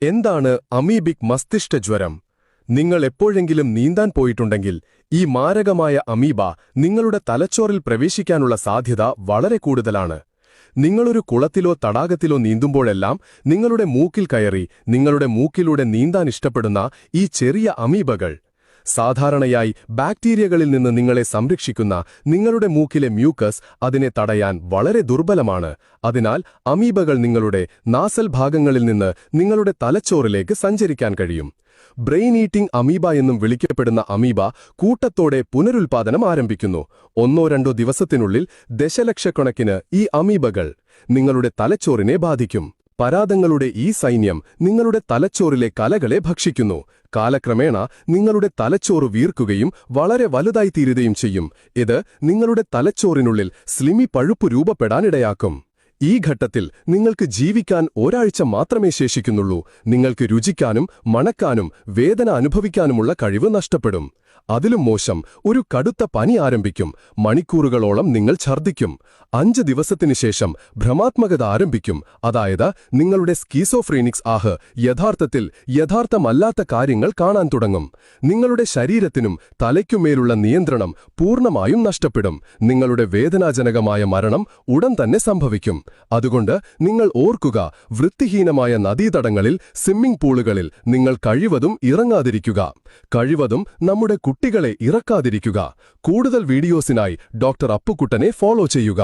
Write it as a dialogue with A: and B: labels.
A: എന്താണ് അമീബിക് മസ്തിഷ്ക ജ്വരം? നിങ്ങൾ എപ്പോഴെങ്കിലും നീന്താൻ പോയിട്ടുണ്ടെങ്കിൽ ഈ മാരകമായ അമീബ നിങ്ങളുടെ തലച്ചോറിൽ പ്രവേശിക്കാനുള്ള സാധ്യത വളരെ കൂടുതലാണ്. നിങ്ങളൊരു കുളത്തിലോ തടാകത്തിലോ നീന്തുമ്പോഴെല്ലാം നിങ്ങളുടെ മൂക്കിൽ കയറി നിങ്ങളുടെ മൂക്കിലൂടെ നീന്താൻ ഇഷ്ടപ്പെടുന്ന ഈ ചെറിയ അമീബകൾ സാധാരണയായി ബാക്ടീരിയകളിൽ നിന്ന് നിങ്ങളെ സംരക്ഷിക്കുന്ന നിങ്ങളുടെ മൂക്കിലെ മ്യൂക്കസ് അതിനെ തടയാൻ വളരെ ദുർബലമാണ്. അതിനാൽ അമീബകൾ നിങ്ങളുടെ നാസൽ ഭാഗങ്ങളിൽ നിന്ന് നിങ്ങളുടെ തലച്ചോറിലേക്ക് സഞ്ചരിക്കാൻ കഴിയും. ബ്രെയിൻ ഈറ്റിംഗ് അമീബ എന്നും വിളിക്കപ്പെടുന്ന അമീബ കൂട്ടത്തോടെ പുനരുൽപാദനം ആരംഭിക്കുന്നു. 1-2 ദിവസത്തിനുള്ളിൽ ദശലക്ഷക്കണക്കിന് ഈ അമീബകൾ നിങ്ങളുടെ തലച്ചോറിനെ ബാധിക്കും. പരാദങ്ങളുടെ ഈ സൈന്യം നിങ്ങളുടെ തലച്ചോറിലെ കലകളെ ഭക്ഷിക്കുന്നു. കാലക്രമേണ നിങ്ങളുടെ തലച്ചോറ് വീർക്കുകയും വളരെ വലുതായിത്തീരുകയും ചെയ്യും. ഇത് നിങ്ങളുടെ തലച്ചോറിനുള്ളിൽ സ്ലിമി പഴുപ്പ് രൂപപ്പെടാനിടയാക്കും. ഈ ഘട്ടത്തിൽ നിങ്ങൾക്ക് ജീവിക്കാൻ ഒരാഴ്ച മാത്രമേ ശേഷിക്കുന്നുള്ളൂ. നിങ്ങൾക്ക് രുചിക്കാനും മണക്കാനും വേദന അനുഭവിക്കാനുമുള്ള കഴിവ് നഷ്ടപ്പെടും. അതിലും മോശം, ഒരു കടുത്ത പനി ആരംഭിക്കും. മണിക്കൂറുകളോളം നിങ്ങൾ ഛർദ്ദിക്കും. 5 ദിവസത്തിനു ശേഷം ഭ്രമാത്മകത ആരംഭിക്കും. അതായത് നിങ്ങളുടെ സ്കീസോഫ്രീനിക്സ് യഥാർത്ഥത്തിൽ യഥാർത്ഥമല്ലാത്ത കാര്യങ്ങൾ കാണാൻ തുടങ്ങും. നിങ്ങളുടെ ശരീരത്തിനും തലയ്ക്കുമേലുള്ള നിയന്ത്രണം പൂർണ്ണമായും നഷ്ടപ്പെടും. നിങ്ങളുടെ വേദനാജനകമായ മരണം ഉടൻ തന്നെ സംഭവിക്കും. അതുകൊണ്ട് നിങ്ങൾ ഓർക്കുക, വൃത്തിഹീനമായ നദീതടങ്ങളിൽ, സ്വിമ്മിംഗ് പൂളുകളിൽ നിങ്ങൾ കഴിവതും ഇറങ്ങാതിരിക്കുക. കഴിവതും നമ്മുടെ കുട്ടികളെ ഇറക്കാതിരിക്കുക. കൂടുതൽ വീഡിയോസിനായി ഡോക്ടർ അപ്പുക്കുട്ടനെ ഫോളോ ചെയ്യുക.